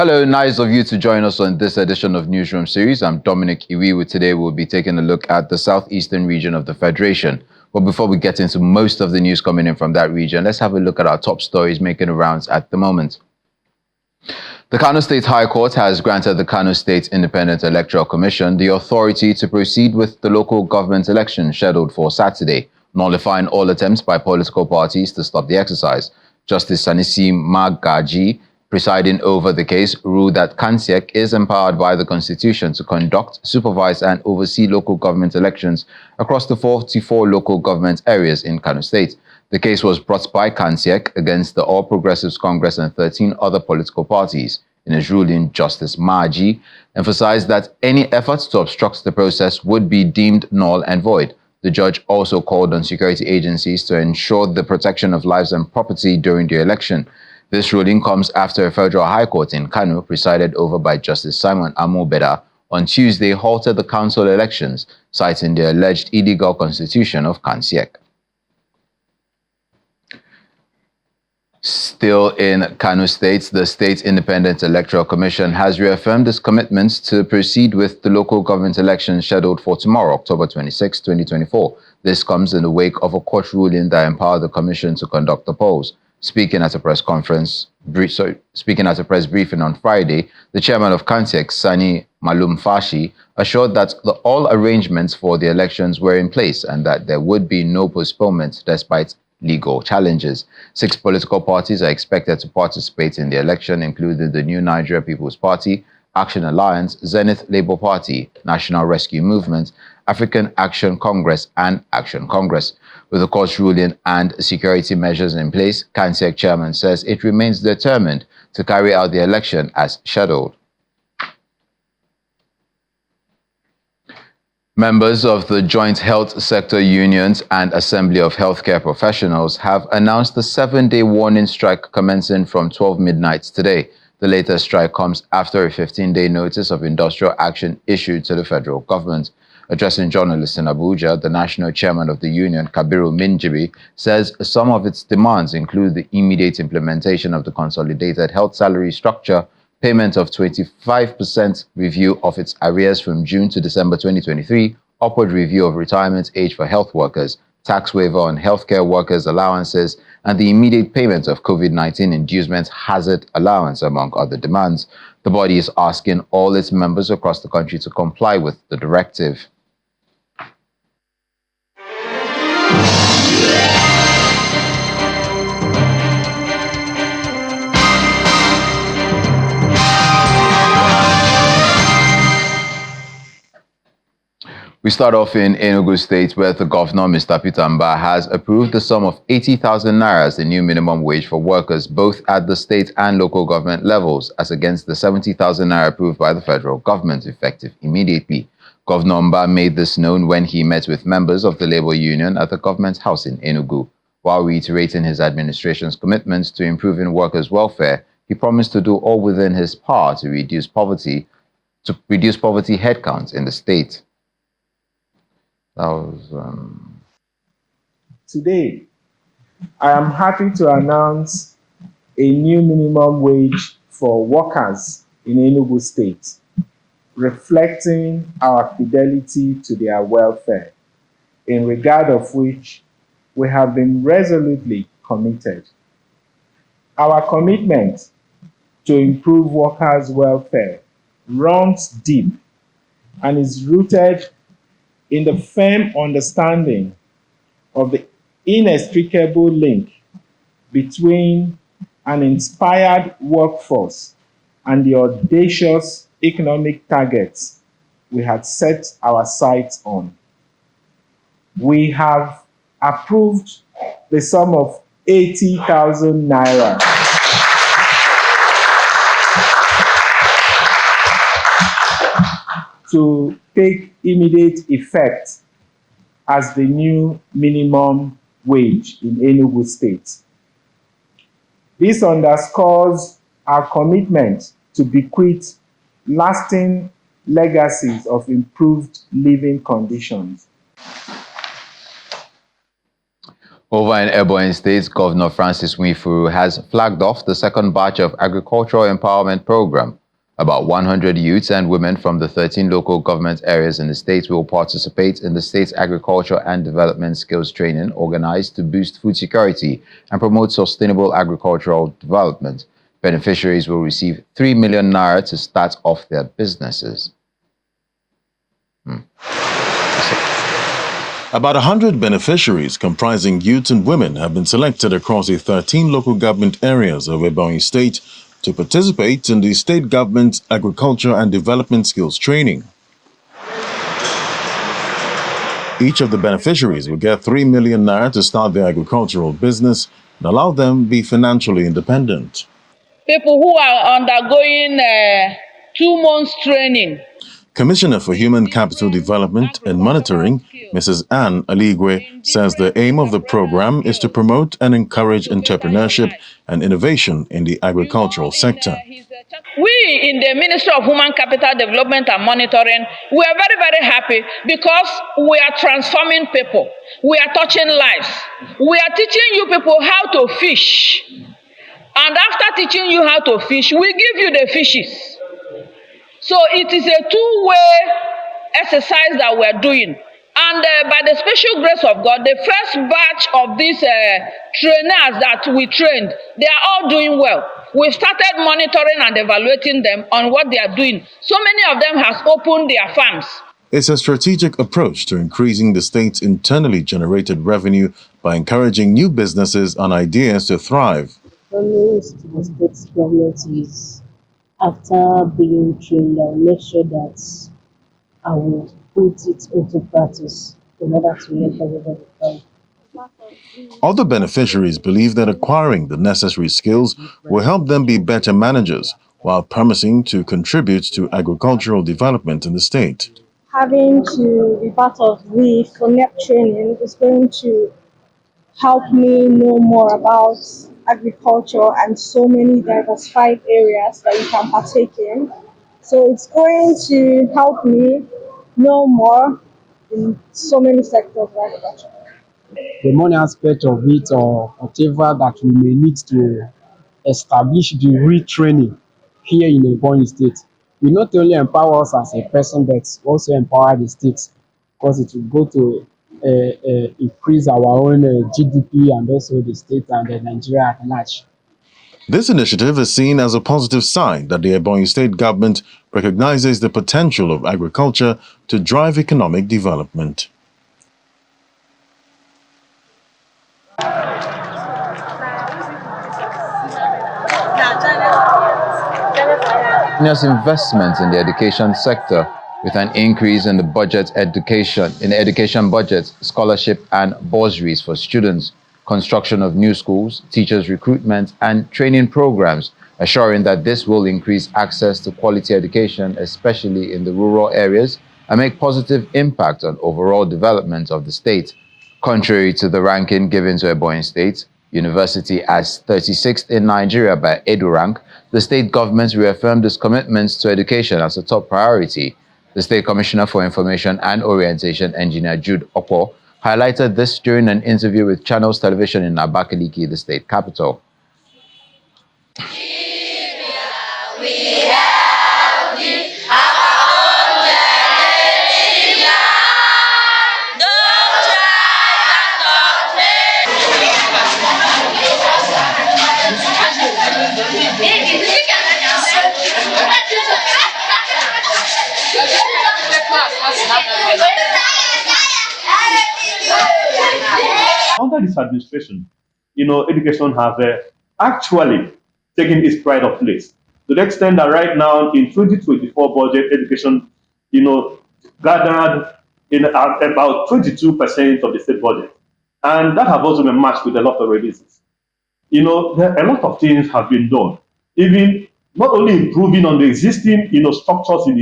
Hello, nice of you to join us on this edition of Newsroom series. I'm Dominic Iwiwu. Today we'll be taking a look at the southeastern region of the Federation. But before we get into most of the news coming in from that region, let's have a look at our top stories making the rounds at the moment. The Kano State High Court has granted the Kano State Independent Electoral Commission the authority to proceed with the local government election scheduled for Saturday, nullifying all attempts by political parties to stop the exercise. Justice Sanisi Magaji, presiding over the case, ruled that Kansiek is empowered by the Constitution to conduct, supervise, and oversee local government elections across the 44 local government areas in Kano State. The case was brought by Kansiek against the All Progressives Congress and 13 other political parties. In his ruling, Justice Maji emphasized that any efforts to obstruct the process would be deemed null and void. The judge also called on security agencies to ensure the protection of lives and property during the election. This ruling comes after a federal high court in Kano, presided over by Justice Simon Amobeda, on Tuesday halted the council elections, citing the alleged illegal constitution of Kansiek. Still in Kano State, the State Independent Electoral Commission has reaffirmed its commitment to proceed with the local government elections scheduled for tomorrow, October 26, 2024. This comes in the wake of a court ruling that empowered the commission to conduct the polls. Speaking at a press briefing on Friday, the chairman of Kansiek, Sani Malumfashi, assured that all arrangements for the elections were in place and that there would be no postponement despite legal challenges. 6 political parties are expected to participate in the election, including the New Nigeria People's Party, Action Alliance, Zenith Labour Party, National Rescue Movement, African Action Congress, and Action Congress. With the court's ruling and security measures in place, Kansiek chairman says it remains determined to carry out the election as scheduled. Members of the Joint Health Sector Unions and Assembly of Healthcare Professionals have announced a 7-day warning strike commencing from 12 midnight today. The latest strike comes after a 15-day notice of industrial action issued to the federal government. Addressing journalists in Abuja, the national chairman of the union, Kabiru Minjibi, says some of its demands include the immediate implementation of the consolidated health salary structure, payment of 25% review of its arrears from June to December 2023, upward review of retirement age for health workers, tax waiver on healthcare workers' allowances, and the immediate payment of COVID-19 inducement hazard allowance, among other demands. The body is asking all its members across the country to comply with the directive. We start off in Enugu State, where the governor, Mr. Peter Mbah, has approved the sum of 80,000 naira as the new minimum wage for workers, both at the state and local government levels, as against the 70,000 naira approved by the federal government, effective immediately. Governor Mbah made this known when he met with members of the labor union at the government house in Enugu. While reiterating his administration's commitment to improving workers' welfare, he promised to do all within his power to reduce poverty headcounts in the state. Today, I am happy to announce a new minimum wage for workers in Enugu State, reflecting our fidelity to their welfare, in regard of which we have been resolutely committed. Our commitment to improve workers' welfare runs deep and is rooted in the firm understanding of the inextricable link between an inspired workforce and the audacious economic targets we had set our sights on. We have approved the sum of 80,000 naira to take immediate effect as the new minimum wage in Enugu State. This underscores our commitment to bequeath lasting legacies of improved living conditions. Over in Ebonyi State, Governor Francis Nwifuru has flagged off the second batch of Agricultural Empowerment Program. About 100 youths and women from the 13 local government areas in the state will participate in the state's agriculture and development skills training organized to boost food security and promote sustainable agricultural development. Beneficiaries will receive 3 million naira to start off their businesses. About 100 beneficiaries comprising youth and women have been selected across the 13 local government areas of Ebonyi State to participate in the state government's agriculture and development skills training. Each of the beneficiaries will get 3 million naira to start their agricultural business and allow them to be financially independent. People who are undergoing 2 months training. Commissioner for Human Capital Development and Monitoring, Mrs. Anne Aligwe, says the aim of the program is to promote and encourage entrepreneurship and innovation in the agricultural sector. We in the Ministry of Human Capital Development and Monitoring, we are very, very happy because we are transforming people. We are touching lives. We are teaching you people how to fish. And after teaching you how to fish, we give you the fishes. So it is a two-way exercise that we're doing. And by the special grace of God, the first batch of these trainers that we trained, they are all doing well. We've started monitoring and evaluating them on what they are doing. So many of them have opened their farms. It's a strategic approach to increasing the state's internally generated revenue by encouraging new businesses and ideas to thrive. Promise to the state government is, after being trained, I'll make sure that I will put it into practice in order to make everybody proud. Other beneficiaries believe that acquiring the necessary skills will help them be better managers, while promising to contribute to agricultural development in the state. Having to be part of the Connect training is going to help me know more about agriculture and so many diversified areas that you can partake in. So it's going to help me know more in so many sectors of agriculture. The money aspect of it, or whatever that we may need to establish the retraining here in Ebonyi State, will not only empower us as a person, but also empower the state, because it will go to increase our own GDP and also the state and Nigeria at large. This initiative is seen as a positive sign that the Ebonyi State government recognizes the potential of agriculture to drive economic development. Continuous investment in the education sector, with an increase in the education budgets, scholarship and bursaries for students, construction of new schools, teachers recruitment and training programs, assuring that this will increase access to quality education, especially in the rural areas, and make positive impact on overall development of the state. Contrary to the ranking given to Ebonyi State University as 36th in Nigeria by EduRank, the state government reaffirmed its commitments to education as a top priority. The State Commissioner for Information and Orientation, Engineer Jude Okpo, highlighted this during an interview with Channels Television in Abakaliki, the state capital. Under this administration, education has actually taken its pride of place. To the extent that right now in 2024 budget, education, gathered in about 22% of the state budget. And that has also been matched with a lot of releases. A lot of things have been done. Even not only improving on the existing, structures in the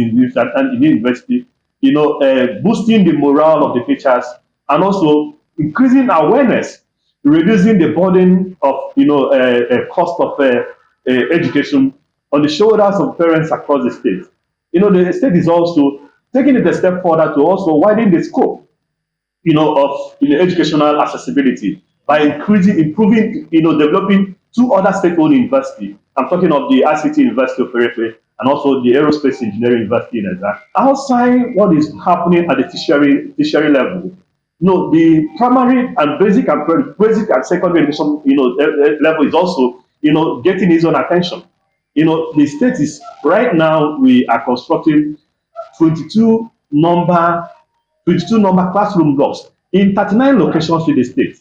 university, boosting the morale of the teachers, and also increasing awareness, reducing the burden of cost of education on the shoulders of parents across the state. The state is also taking it a step further to also widen the scope, of educational accessibility by improving, developing two other state-owned universities. I'm talking of the ICT University of Periphery and also the Aerospace Engineering University in Ezza. Outside what is happening at the tertiary level, the primary and basic and secondary education, level is also, getting its own attention. The state is right now we are constructing 22 number classroom blocks in 39 locations in the state.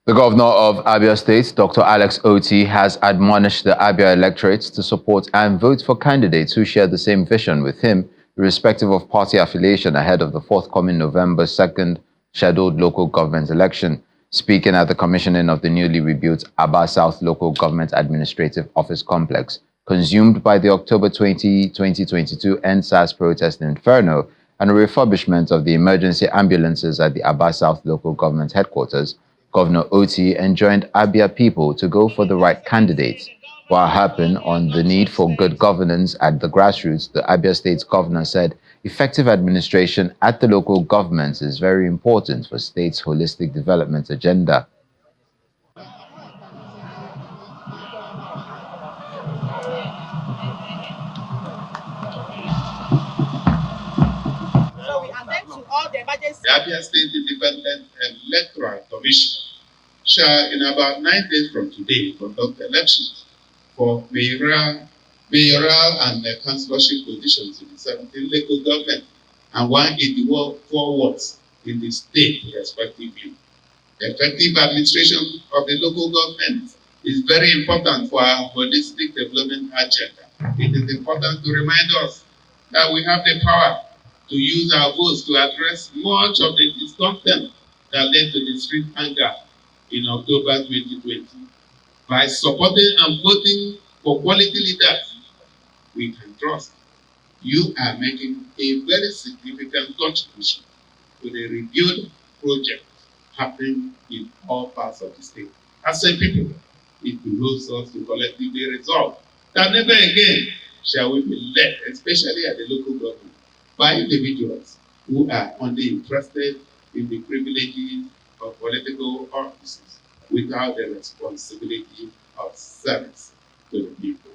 The governor of Abia State, Dr. Alex Oti, has admonished the Abia electorates to support and vote for candidates who share the same vision with him, irrespective of party affiliation, ahead of the forthcoming November 2nd scheduled local government election. Speaking at the commissioning of the newly rebuilt Aba South Local Government Administrative Office Complex, consumed by the October 2022 NSAS protest inferno, and a refurbishment of the emergency ambulances at the Aba South Local Government Headquarters, Governor Oti enjoined Abia people to go for the right candidates. While harping on the need for good governance at the grassroots, the Abia State's governor said effective administration at the local governments is very important for state's holistic development agenda. The Abia State Independent Electoral Commission shall, in about 9 days from today, conduct elections for mayoral and councillorship positions in the 17 local government and 184 wards in the state, respectively. Effective administration of the local government is very important for our holistic development agenda. It is important to remind us that we have the power to use our votes to address much of the discontent that led to the street anger in October 2020. By supporting and voting for quality leaders we can trust, you are making a very significant contribution to the rebuild project happening in all parts of the state. As a people, it behooves us to collectively resolve that never again shall we be led, especially at the local government, by individuals who are only interested in the privileges of political offices without the responsibility of service to the people.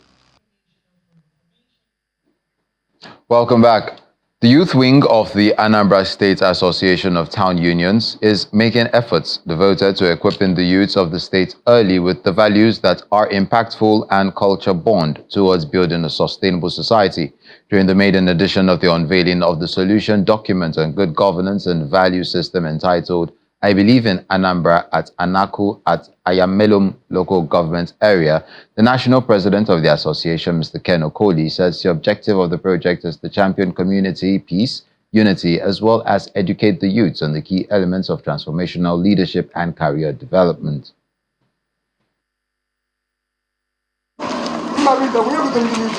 Welcome back. The youth wing of the Anambra State Association of Town Unions is making efforts devoted to equipping the youths of the state early with the values that are impactful and culture-born towards building a sustainable society. During the maiden edition of the unveiling of the solution document on good governance and value system entitled I Believe in Anambra at Anaku at Ayamelum local government area, the national president of the association, Mr. Ken Okoli, says the objective of the project is to champion community peace, unity, as well as educate the youths on the key elements of transformational leadership and career development.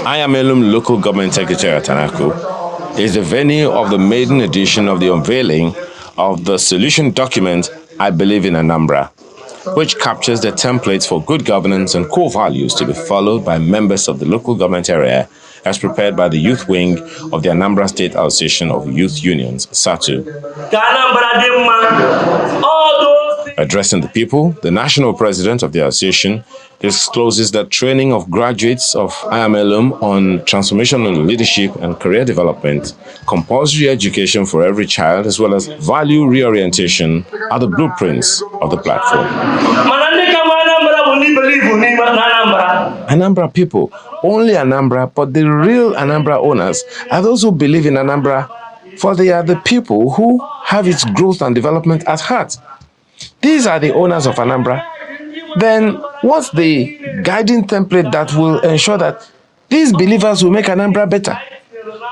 Ayamelum local government secretary at Anaku is the venue of the maiden edition of the unveiling of the solution document, I Believe in Anambra, which captures the templates for good governance and core values to be followed by members of the local government area as prepared by the youth wing of the Anambra State Association of Youth Unions, SATU. Addressing the people, the national president of the association discloses that training of graduates of Ayamelum on transformational leadership and career development, compulsory education for every child, as well as value reorientation are the blueprints of the platform. Anambra people, only Anambra, but the real Anambra owners are those who believe in Anambra, for they are the people who have its growth and development at heart. These are the owners of Anambra. Then what's the guiding template that will ensure that these believers will make Anambra better?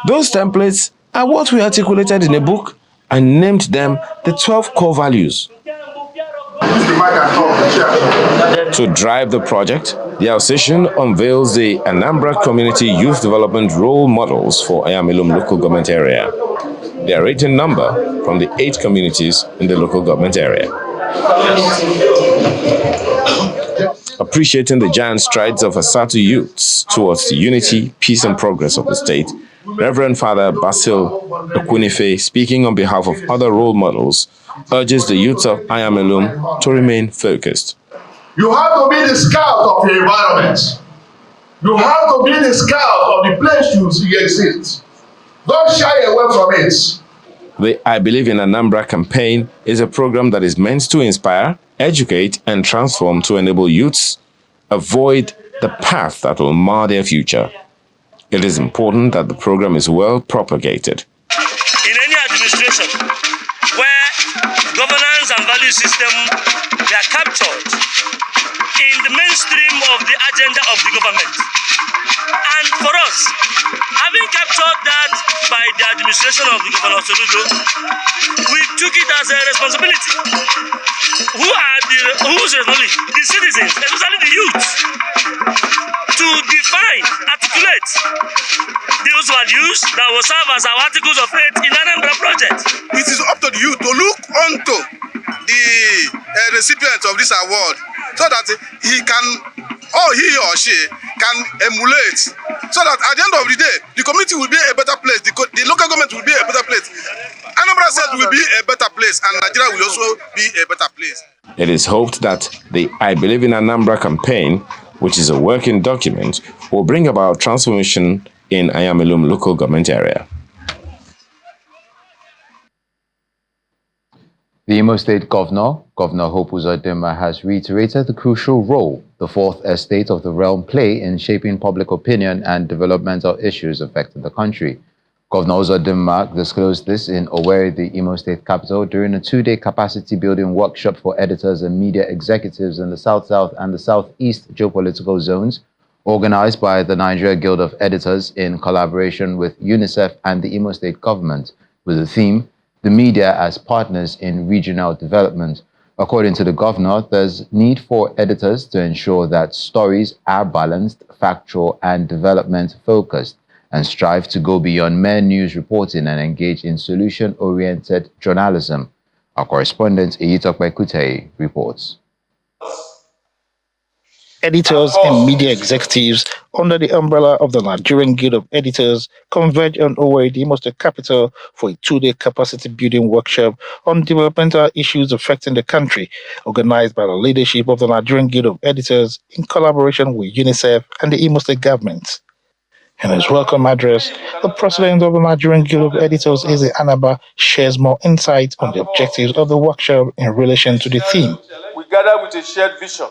Those templates are what we articulated in a book and named them the 12 core values. To drive the project, the association unveils the Anambra Community Youth Development Role Models for Ayamelum local government area. They are rated number from the 8 communities in the local government area. Appreciating the giant strides of Asatu youths towards the unity, peace and progress of the state, Reverend Father Basil Ekwunife, speaking on behalf of other role models, urges the youths of Ayamelum to remain focused. You have to be the scout of your environment. You have to be the scout of the place you exist. Don't shy away from it. The I Believe in Anambra campaign is a program that is meant to inspire, educate, and transform to enable youths avoid the path that will mar their future. It is important that the program is well propagated. In any administration where governance and value system are captured in the mainstream of the agenda of the government. And for us, having captured that by the administration of the Governor Soludo, we took it as a responsibility. Who's responsibility? The citizens, especially the youth, to define, articulate those values that will serve as our articles of faith in Anambra project. It is up to the youth to look onto the recipient of this award so that he or she can emulate, so that at the end of the day, the community will be a better place, the local government will be a better place, Anambra State will be a better place, and Nigeria will also be a better place. It is hoped that the I Believe in Anambra campaign, which is a working document, will bring about transformation in Ayamelum local government area. The Imo State Governor Hope Uzodinma, has reiterated the crucial role the Fourth Estate of the realm play in shaping public opinion and developmental issues affecting the country. Governor Uzodinma disclosed this in Owerri, the Imo State capital, during a two-day capacity-building workshop for editors and media executives in the South-South and the Southeast geopolitical zones, organized by the Nigeria Guild of Editors in collaboration with UNICEF and the Imo State government, with the theme, "The Media as Partners in Regional Development." According to the governor, there's need for editors to ensure that stories are balanced, factual, and development-focused, and strive to go beyond mere news reporting and engage in solution-oriented journalism. Our correspondent, Eyitokpe Kutei, reports. Editors and media executives under the umbrella of the Nigerian Guild of Editors converge on Owerri, the Imo State capital, for a two-day capacity-building workshop on developmental issues affecting the country, organized by the leadership of the Nigerian Guild of Editors in collaboration with UNICEF and the Imo State government. In his welcome address, the president of the Nigerian Guild of Editors, Eze Anaba, shares more insight on the objectives of the workshop in relation to the theme. We gather with a shared vision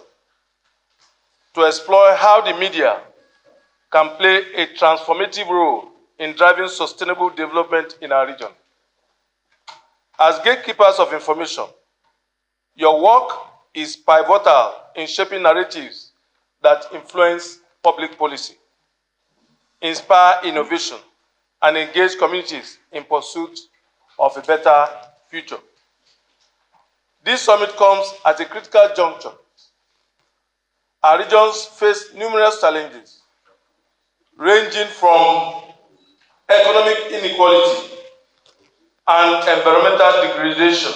to explore how the media can play a transformative role in driving sustainable development in our region. As gatekeepers of information, your work is pivotal in shaping narratives that influence public policy, inspire innovation, and engage communities in pursuit of a better future. This summit comes at a critical juncture. Our regions face numerous challenges, ranging from economic inequality and environmental degradation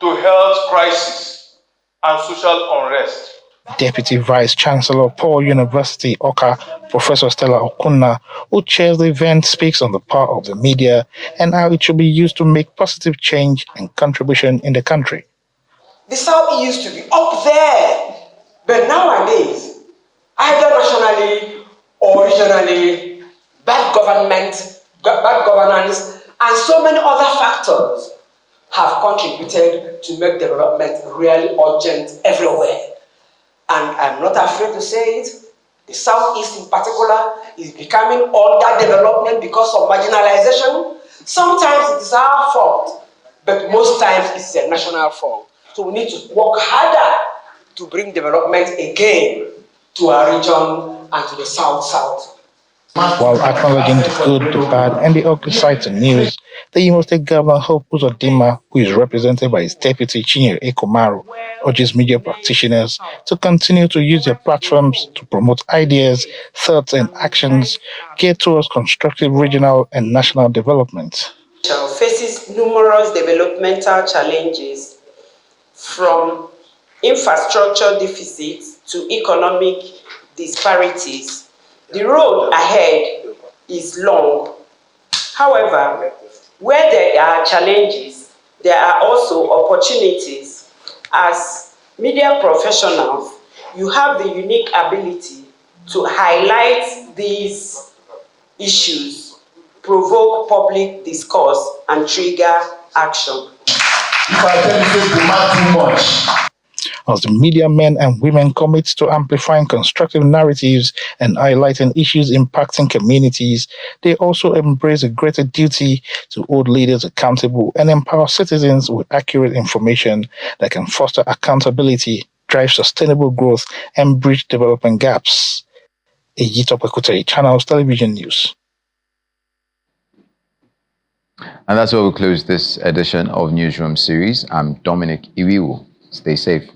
to health crisis and social unrest. Deputy Vice Chancellor of Paul University, Oka, Professor Stella Okunna, who chairs the event, speaks on the power of the media and how it should be used to make positive change and contribution in the country. The South used to be up there, but nowadays, either nationally or regionally, bad governance, and so many other factors have contributed to make development really urgent everywhere. And I'm not afraid to say it, the Southeast in particular is becoming underdevelopment because of marginalization. Sometimes it is our fault, but most times it's a national fault. So we need to work harder to bring development again to our region and to the South-South. While acknowledging the good, the bad, and the ugly sides of news, the Imo State Governor Hope Uzodinma, who is represented by his deputy Chinyere Ekomaru, urges media practitioners to continue to use their platforms to promote ideas, thoughts, and actions geared towards constructive regional and national development. Faces numerous developmental challenges, from infrastructure deficits to economic disparities. The road ahead is long. However, where there are challenges, there are also opportunities. As media professionals, you have the unique ability to highlight these issues, provoke public discourse, and trigger action. If I tell you to demand too much, as the media men and women commit to amplifying constructive narratives and highlighting issues impacting communities, they also embrace a greater duty to hold leaders accountable and empower citizens with accurate information that can foster accountability, drive sustainable growth, and bridge development gaps. Ejito Pekuteri, Channels Television News. And that's where we close this edition of Newsroom series. I'm Dominic Iwiwu. Stay safe.